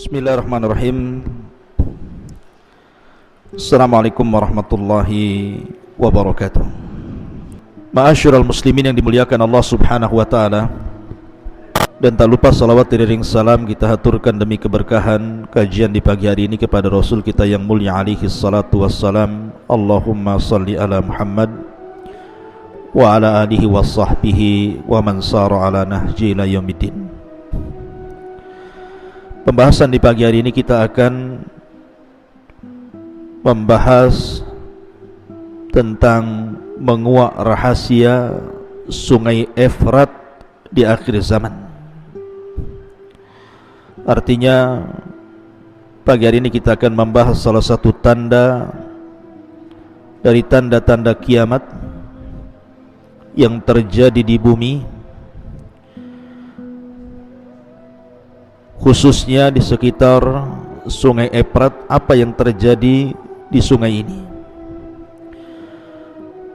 Bismillahirrahmanirrahim. Assalamualaikum warahmatullahi wabarakatuh. Ma'asyiral muslimin yang dimuliakan Allah Subhanahu wa taala, dan tak lupa salawat iring salam kita haturkan demi keberkahan kajian di pagi hari ini kepada Rasul kita yang mulia alaihi salatu wassalam. Allahumma salli ala Muhammad wa ala alihi wa sahbihi wa man sara ala nahji ila yaumiddin. Pembahasan di pagi hari ini kita akan membahas tentang menguak rahasia Sungai Efrat di akhir zaman. Artinya pagi hari ini kita akan membahas salah satu tanda dari tanda-tanda kiamat yang terjadi di bumi, khususnya di sekitar Sungai Efrat. Apa yang terjadi di sungai ini?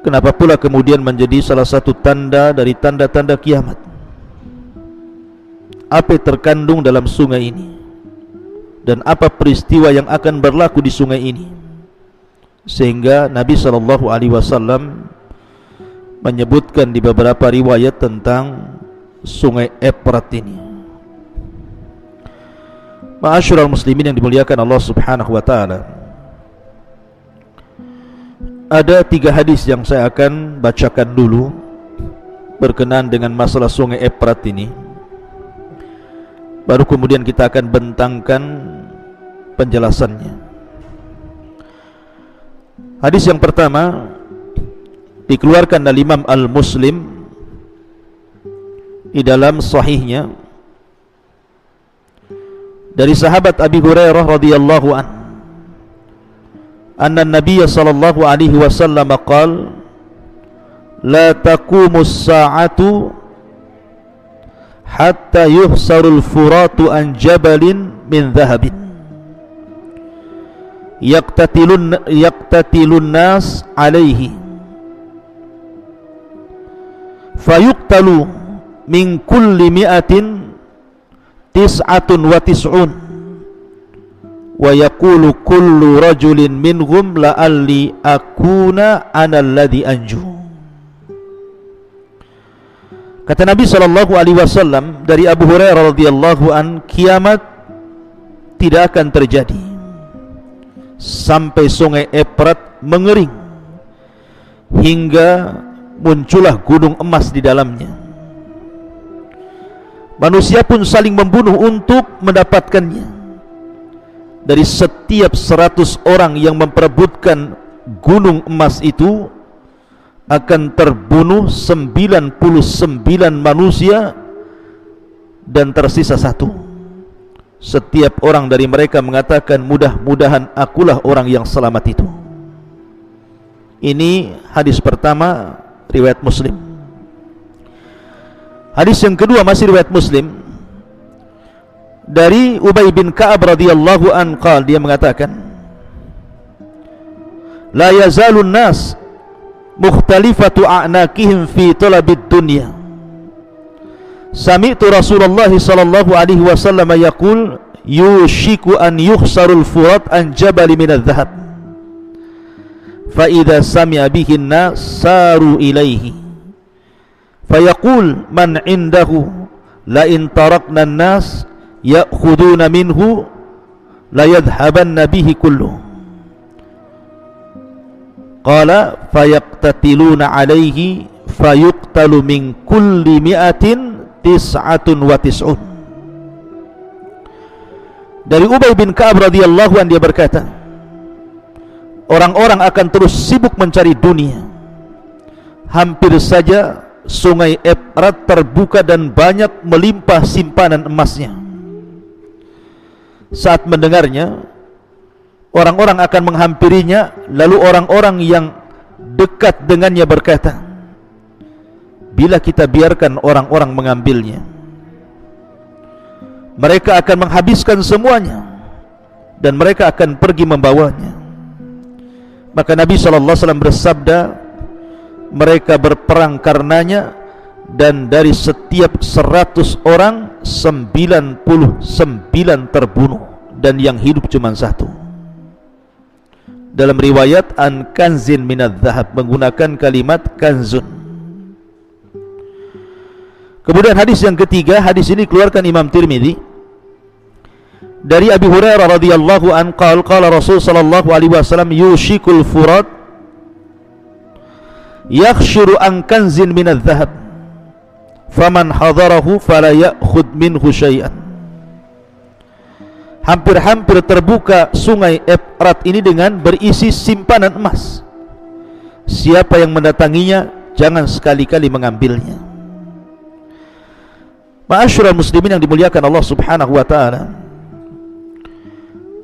Kenapa pula kemudian menjadi salah satu tanda dari tanda-tanda kiamat? Apa yang terkandung dalam sungai ini? Dan apa peristiwa yang akan berlaku di sungai ini? Sehingga Nabi SAW menyebutkan di beberapa riwayat tentang Sungai Efrat ini. Ma'asyiral muslimin yang dimuliakan Allah Subhanahu wa taala, ada 3 hadis yang saya akan bacakan dulu berkenaan dengan masalah Sungai Efrat ini. Baru kemudian kita akan bentangkan penjelasannya. Hadis yang pertama dikeluarkan oleh Imam Al-Muslim di dalam sahihnya dari sahabat Abi Hurairah radhiyallahu an, anna Nabiy sallallahu alaihi wasallam qala la taqumus sa'atu hatta yuhsarul furatu an jabalin min dhahabin yaqtatilun nas alaihi fayuqtalu min kulli mi'atin tis'atun wa tis'un wa yaqulu kullu rajulin minhum la'alli akuna ana alladhi anju. Kata Nabi SAW dari Abu Hurairah radhiyallahu an, kiamat tidak akan terjadi sampai Sungai Efrat mengering hingga muncullah gunung emas di dalamnya. Manusia pun saling membunuh untuk mendapatkannya. Dari setiap 100 orang yang memperebutkan gunung emas itu, akan terbunuh 99 manusia dan tersisa 1. Setiap orang dari mereka mengatakan, mudah-mudahan akulah orang yang selamat itu. Ini hadis pertama, riwayat Muslim. Hadis yang kedua masih riwayat Muslim, dari Ubay bin Ka'ab radhiyallahu an qala, dia mengatakan, la yazalun nas mukhtalifatu a'naqihim fi talabid dunya. Sami'tu Rasulullah sallallahu alaihi wasallam yaqul yushiku an yukhsarul furat an jabal min adh-dhahab fa idza sami'a bihi an-nas saru ilaihi fayaqul man indahu la in tarakna an-nas ya'khuduna minhu la yadhhabanna bihi kulluh. Qala fayaqtatiluna alaihi fayuqtalu min kulli mi'atin tis'atun wa tis'un. Dari Ubay bin Ka'ab radhiyallahu anhu, dia berkata, orang-orang akan terus sibuk mencari dunia, hampir saja Sungai Efrat terbuka dan banyak melimpah simpanan emasnya. Saat mendengarnya, orang-orang akan menghampirinya, lalu orang-orang yang dekat dengannya berkata, bila kita biarkan orang-orang mengambilnya, mereka akan menghabiskan semuanya dan mereka akan pergi membawanya. Maka Nabi SAW bersabda, mereka berperang karenanya, dan dari setiap 100 orang 99 terbunuh. dan yang hidup cuma satu. Dalam riwayat an kanzin minadz zahab, menggunakan kalimat kanzun. Kemudian hadis yang ketiga, hadis ini keluarkan Imam Tirmidzi dari Abi Hurairah radhiyallahu an qala Rasul sallallahu alaihi wasallam yushikul furat yakhshuru an kanzin minadz zahab faman hadarahu fala ya'khudh minhu syai'an. Hampir-hampir terbuka sungai Efrat ini dengan berisi simpanan emas. Siapa yang mendatanginya, jangan sekali-kali mengambilnya. Ma'asyiral muslimin yang dimuliakan Allah Subhanahu wa taala,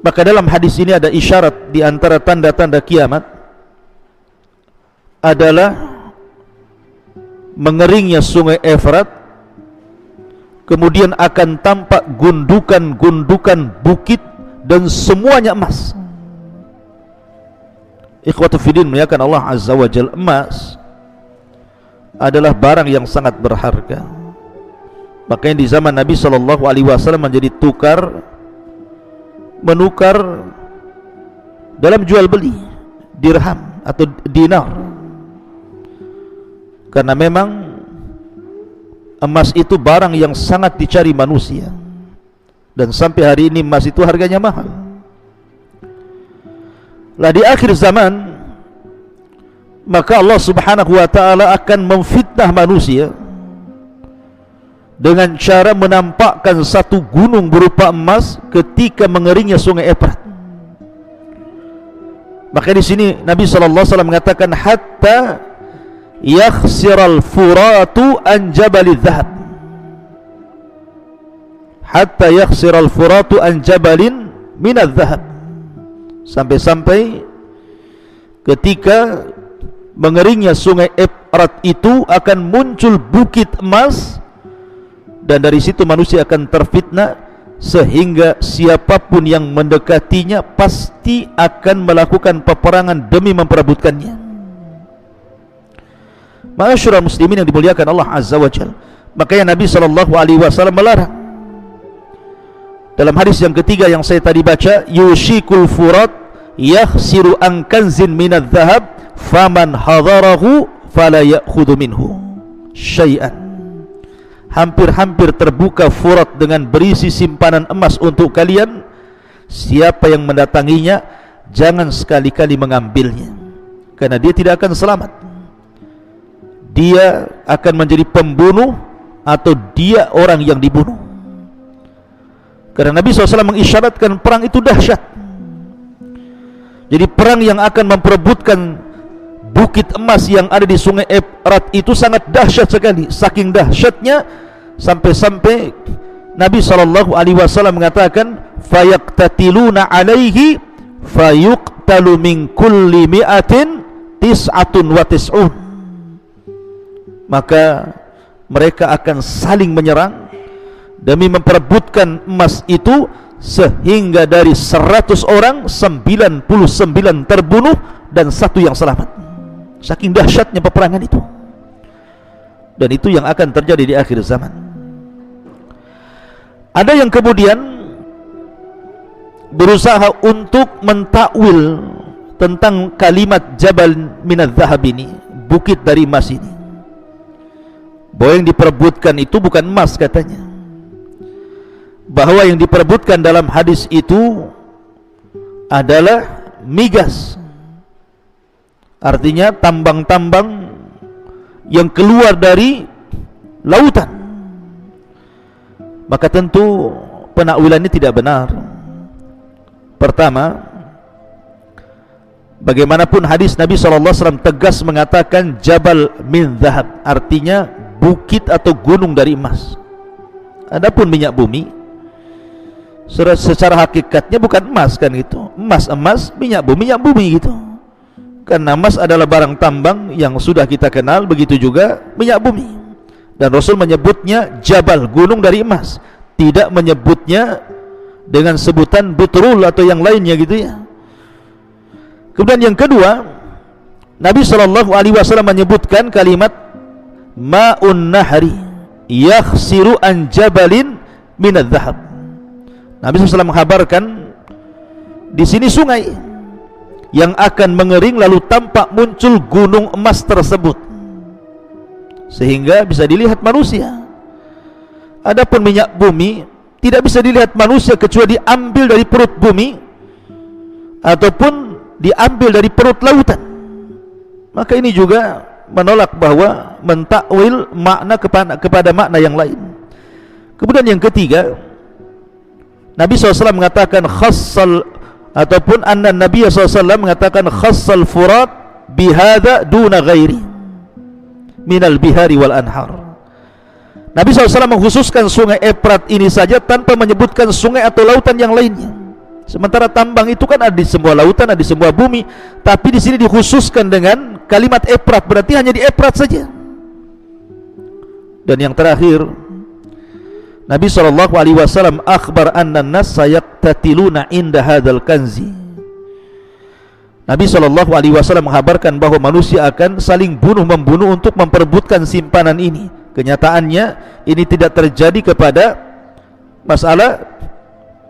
maka dalam hadis ini ada isyarat di antara tanda-tanda kiamat adalah mengeringnya sungai Efrat. Kemudian akan tampak gundukan-gundukan bukit dan semuanya emas. Ikhwatu fiddin, muliakan Allah Azza wa Jalla, emas adalah barang yang sangat berharga. Makanya di zaman Nabi SAW menjadi menukar dalam jual beli dirham atau dinar, karena memang emas itu barang yang sangat dicari manusia, dan sampai hari ini emas itu harganya mahal. Lah di akhir zaman, maka Allah Subhanahu wa taala akan memfitnah manusia dengan cara menampakkan satu gunung berupa emas ketika mengeringnya sungai Efrat. Maka di sini Nabi sallallahu alaihi wasallam mengatakan hatta yakhsiral furatu an jabali dhahab, hatta yakhsiral furatu an jabalin minadz dhahab, sampai-sampai ketika mengeringnya sungai Efrat itu akan muncul bukit emas, dan dari situ manusia akan terfitnah sehingga siapapun yang mendekatinya pasti akan melakukan peperangan demi memperebutkannya. Ma'asyiral muslimin yang dimuliakan Allah Azza wa Jalla, makanya Nabi SAW melarang. Dalam hadis yang ketiga yang saya tadi baca, yushikul furat yakhsiru an kanzin minadz zahab faman hadarahu fala ya'khudhu minhu syai'an. Hampir-hampir terbuka Furat dengan berisi simpanan emas untuk kalian. Siapa yang mendatanginya, jangan sekali-kali mengambilnya, karena dia tidak akan selamat. Dia akan menjadi pembunuh atau dia orang yang dibunuh. Karena Nabi SAW mengisyaratkan perang itu dahsyat. Jadi perang yang akan memperebutkan bukit emas yang ada di sungai Efrat itu sangat dahsyat sekali. Saking dahsyatnya sampai-sampai Nabi SAW mengatakan fayaqtatiluna alaihi fayuqtalu min kulli mi'atin tis'atun wa tis'un. Maka mereka akan saling menyerang demi memperebutkan emas itu, sehingga dari 100 orang 99 terbunuh dan 1 yang selamat. Saking dahsyatnya peperangan itu. Dan itu yang akan terjadi di akhir zaman. Ada yang kemudian berusaha untuk mentakwil tentang kalimat Jabal minadz zahab ini, bukit dari emas ini, bahwa yang diperebutkan itu bukan emas katanya, bahwa yang diperebutkan dalam hadis itu adalah migas, artinya tambang-tambang yang keluar dari lautan. Maka tentu penakwilan ini tidak benar. Pertama, bagaimanapun hadis Nabi SAW tegas mengatakan Jabal min zahab, artinya bukit atau gunung dari emas. Adapun minyak bumi secara hakikatnya bukan emas, kan gitu. Emas, minyak bumi gitu. Karena emas adalah barang tambang yang sudah kita kenal, begitu juga minyak bumi. Dan Rasul menyebutnya Jabal, gunung dari emas, tidak menyebutnya dengan sebutan butrul atau yang lainnya gitu ya. Kemudian yang kedua, Nabi SAW menyebutkan kalimat ma'un nahri yakhsiru an jabalin minadz zahab. Nabi SAW menghabarkan Di sini sungai yang akan mengering lalu tampak muncul gunung emas tersebut sehingga bisa dilihat manusia. Adapun minyak bumi tidak bisa dilihat manusia kecuali diambil dari perut bumi ataupun diambil dari perut lautan. Maka ini juga menolak bahwa mentakwil makna kepada makna yang lain. Kemudian yang ketiga, Nabi SAW mengatakan khassal, ataupun anna Nabi SAW mengatakan khassal furat bihada duna ghairi minal bihari wal anhar. Nabi SAW mengkhususkan sungai Efrat ini saja tanpa menyebutkan sungai atau lautan yang lainnya. Sementara tambang itu kan ada di semua lautan, ada di semua bumi, tapi di sini dikhususkan dengan kalimat Efrat, berarti hanya di Efrat saja. Dan yang terakhir, Nabi SAW akhbar anna an-nas sayaqtatiluna inda hadzal kanzi. Nabi SAW menghabarkan bahwa manusia akan saling bunuh-membunuh untuk memperebutkan simpanan ini. Kenyataannya ini tidak terjadi kepada masalah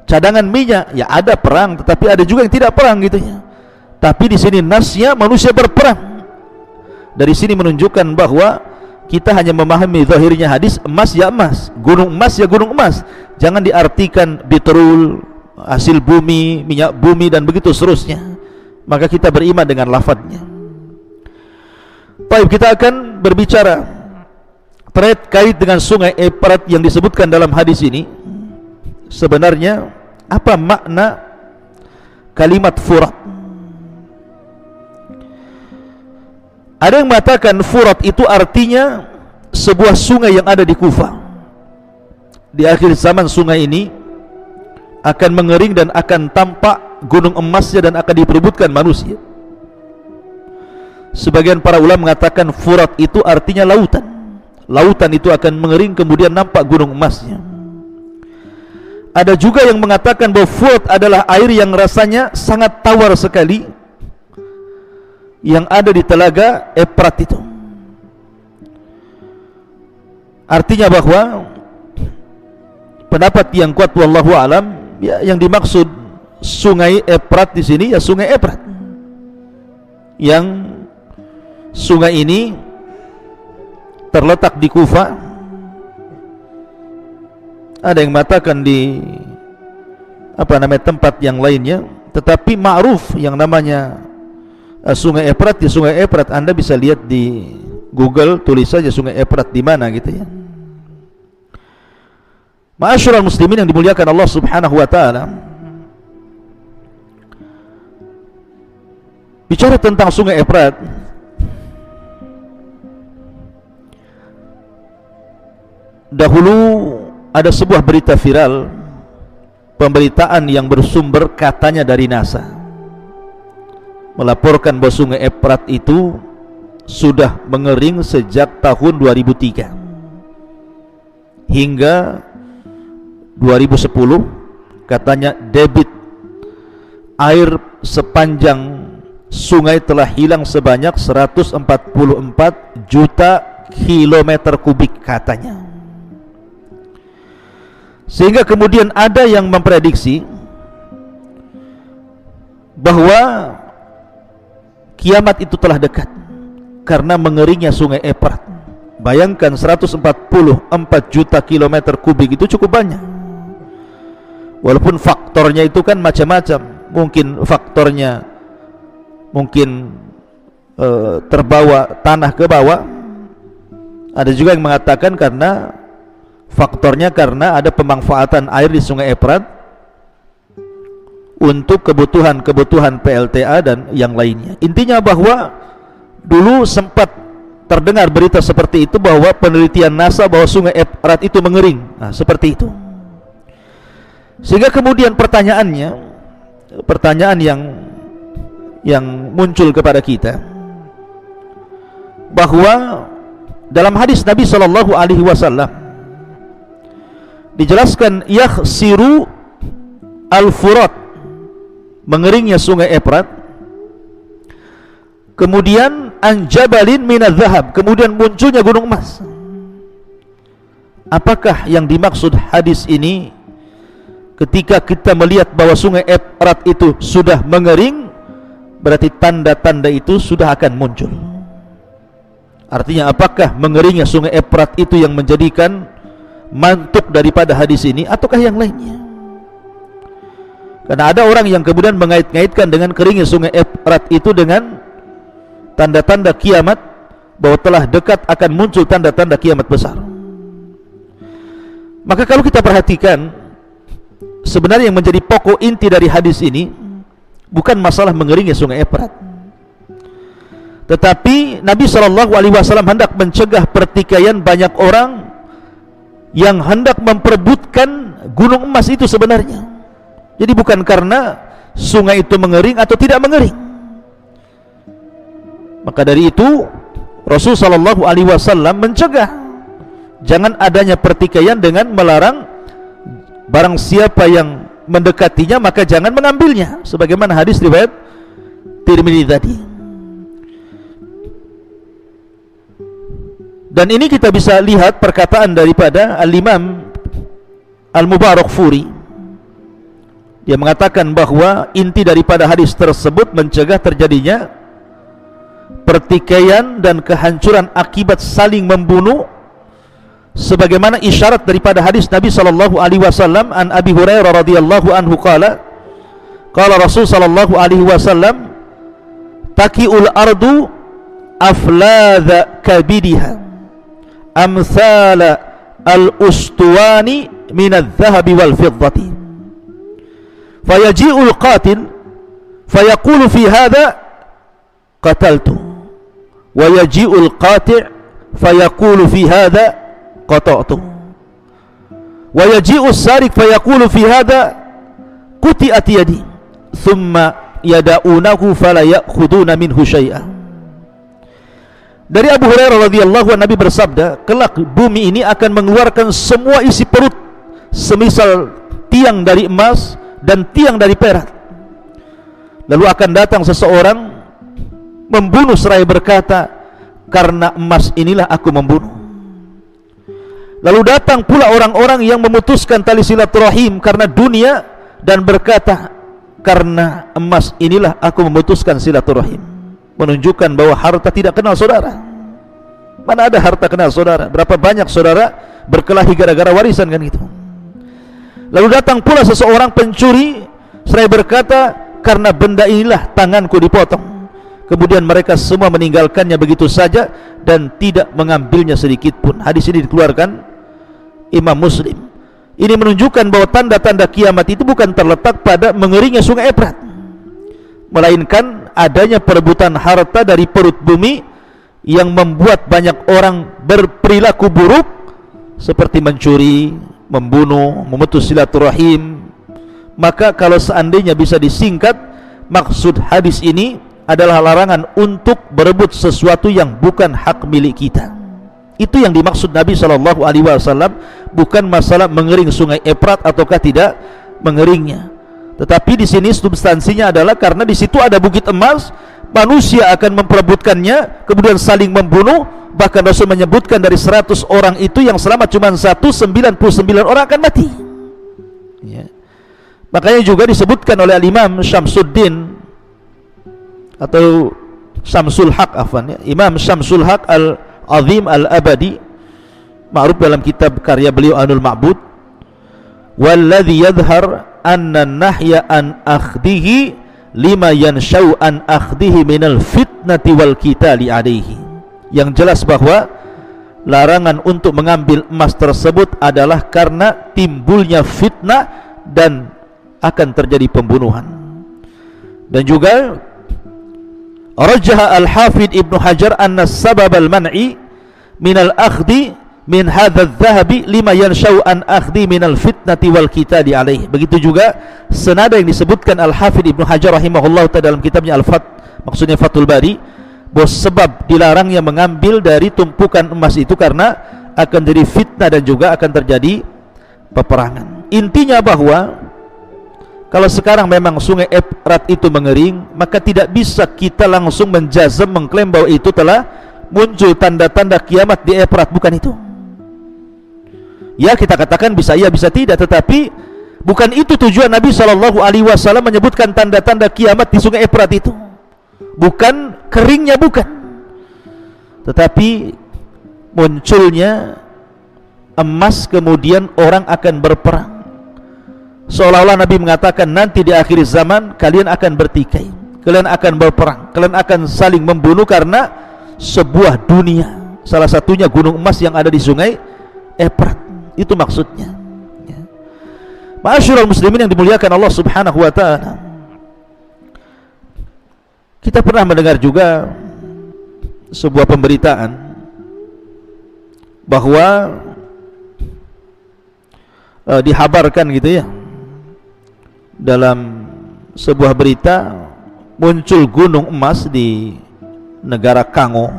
cadangan minyak. Ya ada perang, tetapi ada juga yang tidak perang gitu ya. Tapi di sini nasnya manusia berperang. Dari sini menunjukkan bahwa kita hanya memahami zahirnya hadis, emas ya emas, gunung emas ya gunung emas. Jangan diartikan bitrul, hasil bumi, minyak bumi dan begitu seterusnya. Maka kita beriman dengan lafadznya. Baik, kita akan berbicara terkait dengan sungai Efrat yang disebutkan dalam hadis ini. Sebenarnya apa makna kalimat furat? Ada yang mengatakan furat itu artinya sebuah sungai yang ada di Kufah. Di akhir zaman sungai ini akan mengering dan akan tampak gunung emasnya dan akan diperebutkan manusia. Sebagian para ulama mengatakan furat itu artinya lautan. Lautan itu akan mengering kemudian nampak gunung emasnya. Ada juga yang mengatakan bahwa furat adalah air yang rasanya sangat tawar sekali yang ada di telaga Efrat itu. Artinya bahwa pendapat yang kuat wallahu alam, ya, yang dimaksud sungai Efrat di sini ya sungai Efrat. Yang sungai ini terletak di Kufah. Ada yang mengatakan di tempat yang lainnya, tetapi ma'ruf yang namanya sungai Efrat. Di sungai Efrat Anda bisa lihat di Google, tulis saja sungai Efrat di mana gitu ya. Ma'asyiral muslimin yang dimuliakan Allah Subhanahu wa taala, bicara tentang sungai Efrat, dahulu ada sebuah berita viral, pemberitaan yang bersumber katanya dari NASA, melaporkan bahwa sungai Efrat itu sudah mengering sejak tahun 2003 hingga 2010. Katanya debit air sepanjang sungai telah hilang sebanyak 144 juta kilometer kubik katanya. Sehingga kemudian ada yang memprediksi bahwa kiamat itu telah dekat karena mengeringnya sungai Efrat. Bayangkan 144 juta kilometer kubik itu cukup banyak. Walaupun faktornya itu kan macam-macam. Mungkin faktornya terbawa tanah ke bawah. Ada juga yang mengatakan karena ada pemanfaatan air di sungai Efrat untuk kebutuhan PLTA dan yang lainnya. Intinya bahwa dulu sempat terdengar berita seperti itu, bahwa penelitian NASA bahwa sungai Efrat itu mengering. Nah, seperti itu. Sehingga kemudian pertanyaan yang muncul kepada kita, bahwa dalam hadis Nabi SAW dijelaskan yakhsiru al-furat, mengeringnya sungai Efrat, kemudian anjabalin minadz zahab, kemudian munculnya gunung emas. Apakah yang dimaksud hadis ini ketika kita melihat bahwa sungai Efrat itu sudah mengering, berarti tanda-tanda itu sudah akan muncul. Artinya apakah mengeringnya sungai Efrat itu yang menjadikan mantuk daripada hadis ini, ataukah yang lainnya? Karena ada orang yang kemudian mengait-ngaitkan dengan keringnya sungai Efrat itu dengan tanda-tanda kiamat, bahwa telah dekat akan muncul tanda-tanda kiamat besar. Maka kalau kita perhatikan, sebenarnya yang menjadi pokok inti dari hadis ini bukan masalah mengeringnya sungai Efrat, tetapi Nabi SAW hendak mencegah pertikaian banyak orang yang hendak memperebutkan gunung emas itu sebenarnya. Jadi bukan karena sungai itu mengering atau tidak mengering. Maka dari itu Rasulullah SAW mencegah jangan adanya pertikaian dengan melarang barang siapa yang mendekatinya maka jangan mengambilnya, sebagaimana hadis riwayat Tirmidzi tadi. Dan ini kita bisa lihat perkataan daripada Al-Imam Al-Mubarakfuri. Dia mengatakan bahwa inti daripada hadis tersebut mencegah terjadinya pertikaian dan kehancuran akibat saling membunuh, sebagaimana isyarat daripada hadis Nabi SAW an Abi Hurairah radhiyallahu anhu qala Rasul sallallahu alaihi wasallam taqiul ardu afladha kabidiha amthala al-ustuwani min adh-dhahabi wal fiddati fayaji'ul qatil fayaqulu fi hadha qataltu wa yaji'ul qati' fayaqulu fi hadha qata'tu wa yaji'us sarik fayaqulu fi hadha quti'at yadi thumma yada'unahu fala ya'khuduna minhu syai'an. Dari Abu Hurairah radhiyallahu anhu, Nabi bersabda, kelak bumi ini akan mengeluarkan semua isi perut semisal tiang dari emas dan tiang dari perak. Lalu akan datang seseorang membunuh seraya berkata, karena emas inilah aku membunuh. Lalu datang pula orang-orang yang memutuskan tali silaturahim karena dunia dan berkata, karena emas inilah aku memutuskan silaturahim. Menunjukkan bahwa harta tidak kenal saudara. Mana ada harta kenal saudara? Berapa banyak saudara berkelahi gara-gara warisan kan gitu. Lalu datang pula seseorang pencuri seraya berkata, karena benda inilah tanganku dipotong. Kemudian mereka semua meninggalkannya begitu saja dan tidak mengambilnya sedikit pun. Hadis ini dikeluarkan Imam Muslim. Ini menunjukkan bahwa tanda-tanda kiamat itu bukan terletak pada mengeringnya sungai Efrat, melainkan adanya perebutan harta dari perut bumi yang membuat banyak orang berperilaku buruk seperti mencuri, membunuh, memutus silaturahim. Maka kalau seandainya bisa disingkat, maksud hadis ini adalah larangan untuk berebut sesuatu yang bukan hak milik kita. Itu yang dimaksud Nabi SAW, bukan masalah mengering sungai Efrat ataukah tidak mengeringnya. Tetapi di sini substansinya adalah karena di situ ada bukit emas, manusia akan memperebutkannya, kemudian saling membunuh. Bahkan Rasul menyebutkan dari 100 orang itu yang selamat cuma 99 orang akan mati. Ya. Makanya juga disebutkan oleh Al-Imam Syamsuddin atau Syamsul Haq, Imam Syamsul Haq Al-Azim Al-Abadi, ma'ruf dalam kitab karya beliau Anul Ma'bud, walladhi yadhhar anna nahya an akhdihi lima yanshau an akhdihi minal fitnati wal qitali alaihi. Yang jelas bahwa larangan untuk mengambil emas tersebut adalah karena timbulnya fitnah dan akan terjadi pembunuhan. Dan juga rajah Al-Hafidh Ibnu Hajar anna sabab al-man'i minal akhdi min hadha adh-dhahabi lima yanshau an akhdi minal fitnati wal qitali alaih. Begitu juga senada yang disebutkan Al-Hafidh Ibnu Hajar rahimahullah dalam kitabnya Al-Fath, maksudnya Fathul Bari, bahwa sebab dilarangnya mengambil dari tumpukan emas itu karena akan jadi fitnah dan juga akan terjadi peperangan. Intinya bahwa kalau sekarang memang sungai Efrat itu mengering, maka tidak bisa kita langsung menjazam, mengklaim bahwa itu telah muncul tanda-tanda kiamat di Efrat, bukan itu. Ya, kita katakan bisa iya bisa tidak, tetapi Bukan itu tujuan Nabi SAW menyebutkan tanda-tanda kiamat di sungai Efrat itu. Bukan keringnya, bukan, tetapi munculnya emas, kemudian orang akan berperang. Seolah-olah Nabi mengatakan nanti di akhir zaman kalian akan bertikai, kalian akan berperang, kalian akan saling membunuh karena sebuah dunia, salah satunya gunung emas yang ada di sungai Efrat. Itu maksudnya. Ma'asyiral muslimin yang dimuliakan Allah Subhanahu wa taala. Kita pernah mendengar juga sebuah pemberitaan bahwa dihabarkan gitu ya, dalam sebuah berita muncul gunung emas di negara Kango.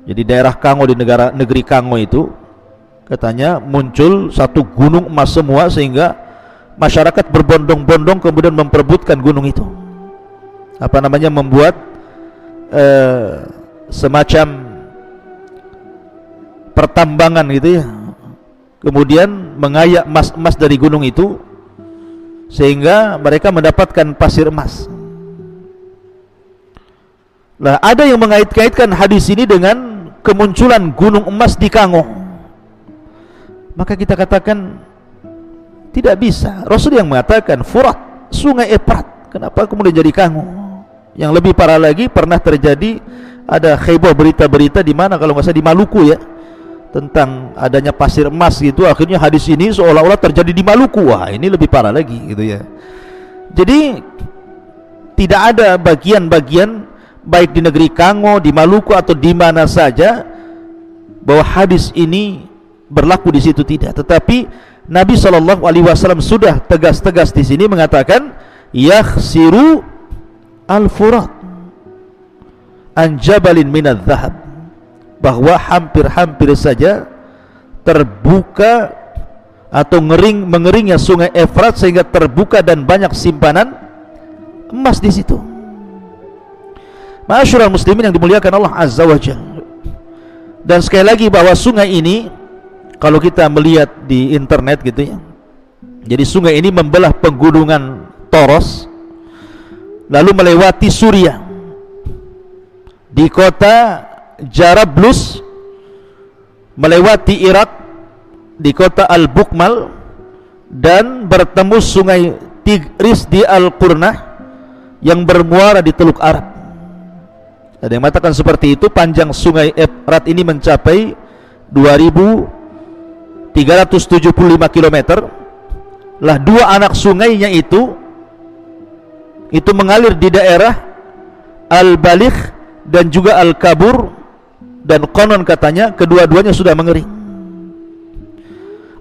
Jadi daerah Kango, di negeri Kango itu katanya muncul satu gunung emas semua, sehingga masyarakat berbondong-bondong kemudian memperebutkan gunung itu. Apa namanya, membuat semacam pertambangan gitu ya, kemudian mengayak emas-emas dari gunung itu, sehingga mereka mendapatkan pasir emas. Nah, ada yang mengait-kaitkan hadis ini dengan kemunculan gunung emas di Kango. Maka kita katakan tidak bisa. Rasul yang mengatakan Furat, sungai Efrat, kenapa kemudian jadi Kango? Yang lebih parah lagi, pernah terjadi ada heboh berita-berita di mana, kalau nggak salah di Maluku ya, tentang adanya pasir emas gitu. Akhirnya hadis ini seolah-olah terjadi di Maluku. Wah, ini lebih parah lagi gitu ya. Jadi tidak ada bagian-bagian baik di negeri Kango, di Maluku atau di mana saja bahwa hadis ini berlaku di situ, tidak. Tetapi Nabi SAW sudah tegas-tegas di sini mengatakan yakhsiru al-furat an jabalin minadz zahab, bahwa hampir-hampir saja terbuka atau mengeringnya sungai Efrat sehingga terbuka dan banyak simpanan emas di situ. Ma'asyiral muslimin yang dimuliakan Allah Azza wa Jalla. Dan sekali lagi bahwa sungai ini, kalau kita melihat di internet gitu ya, jadi sungai ini membelah pegunungan Toros, lalu melewati Suriah, di kota Jarablus, melewati Irak di kota Al-Bukmal, dan bertemu sungai Tigris di Al-Qurnah yang bermuara di Teluk Arab. Ada yang mengatakan seperti itu. Panjang sungai Efrat ini mencapai 2.375 km. Lah, dua anak sungainya itu mengalir di daerah Al-Baligh dan juga Al-Kabur, dan konon katanya kedua-duanya sudah mengering.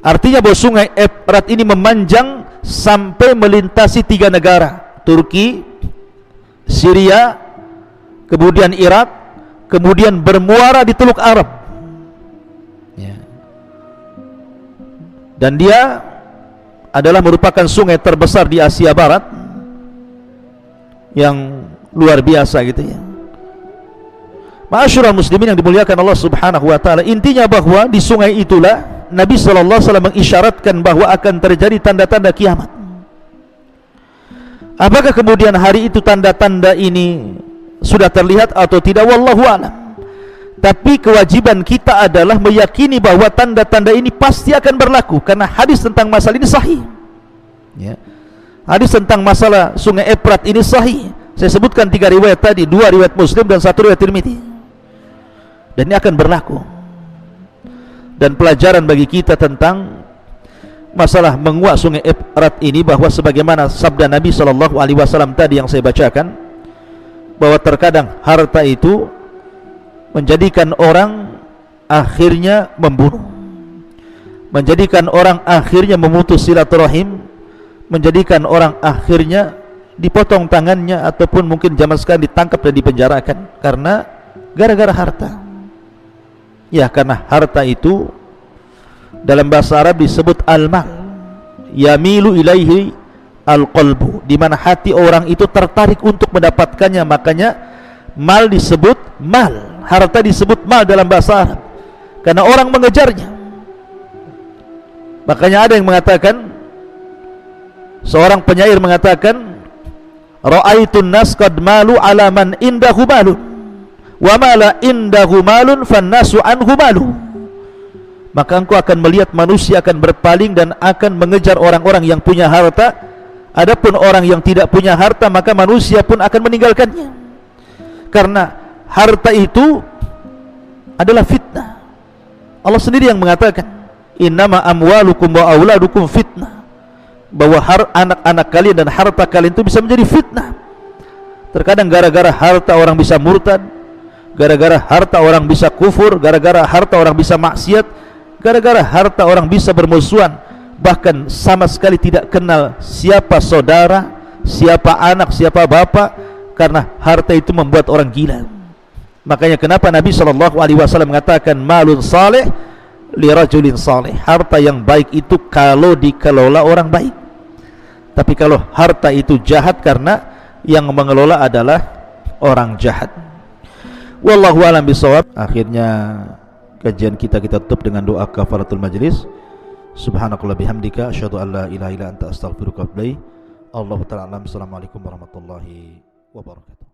Artinya bahwa sungai Efrat ini memanjang sampai melintasi 3 negara, Turki, Syria, kemudian Irak, kemudian bermuara di Teluk Arab ya. Dan dia adalah merupakan sungai terbesar di Asia Barat, yang luar biasa gitu ya. Ma'asyiral muslimin yang dimuliakan Allah Subhanahu wa taala, intinya bahwa di sungai itulah Nabi sallallahu alaihi wasallam mengisyaratkan bahwa akan terjadi tanda-tanda kiamat. Apakah kemudian hari itu tanda-tanda ini sudah terlihat atau tidak, wallahu a'lam. Tapi kewajiban kita adalah meyakini bahwa tanda-tanda ini pasti akan berlaku, karena hadis tentang masalah ini sahih ya. Hadis tentang masalah sungai Efrat ini sahih. Saya sebutkan 3 riwayat tadi, 2 riwayat Muslim dan 1 riwayat Tirmidzi, dan ini akan berlaku. Dan pelajaran bagi kita tentang masalah menguak sungai Efrat ini, bahwa sebagaimana sabda Nabi SAW tadi yang saya bacakan, bahwa terkadang harta itu menjadikan orang akhirnya membunuh, menjadikan orang akhirnya memutus silaturahim, menjadikan orang akhirnya dipotong tangannya, ataupun mungkin zaman sekarang ditangkap dan dipenjarakan karena gara-gara harta ya. Karena harta itu dalam bahasa Arab disebut al-mal, yamilu ilaihi al-qalbu, di mana hati orang itu tertarik untuk mendapatkannya. Makanya mal disebut mal, harta disebut mal dalam bahasa Arab, karena orang mengejarnya. Makanya ada yang mengatakan, seorang penyair mengatakan, ra'aitun nas qad malu ala man indahu malun wa ma la indahu malun fannasu anhu malu. Maka engkau akan melihat manusia akan berpaling dan akan mengejar orang-orang yang punya harta. Adapun orang yang tidak punya harta, maka manusia pun akan meninggalkannya. Karena harta itu adalah fitnah. Allah sendiri yang mengatakan, innama amwalukum wa auladukum fitnah, bahwa anak-anak kalian dan harta kalian itu bisa menjadi fitnah. Terkadang gara-gara harta orang bisa murtad, gara-gara harta orang bisa kufur, gara-gara harta orang bisa maksiat, gara-gara harta orang bisa bermusuhan, bahkan sama sekali tidak kenal siapa saudara, siapa anak, siapa bapak, karena harta itu membuat orang gila. Makanya kenapa Nabi SAW mengatakan malun saleh li rajulin saleh, harta yang baik itu kalau dikelola orang baik. Tapi kalau harta itu jahat, karena yang mengelola adalah orang jahat. Wallahu a'lam bishawab. Akhirnya kajian kita tutup dengan doa kafaratul majlis. Subhanakallah bihamdika asyhadu an la ilaha illa anta astaghfiruka wa atubu ilaik. Allahu ta'ala alam. Assalamualaikum warahmatullahi wabarakatuh.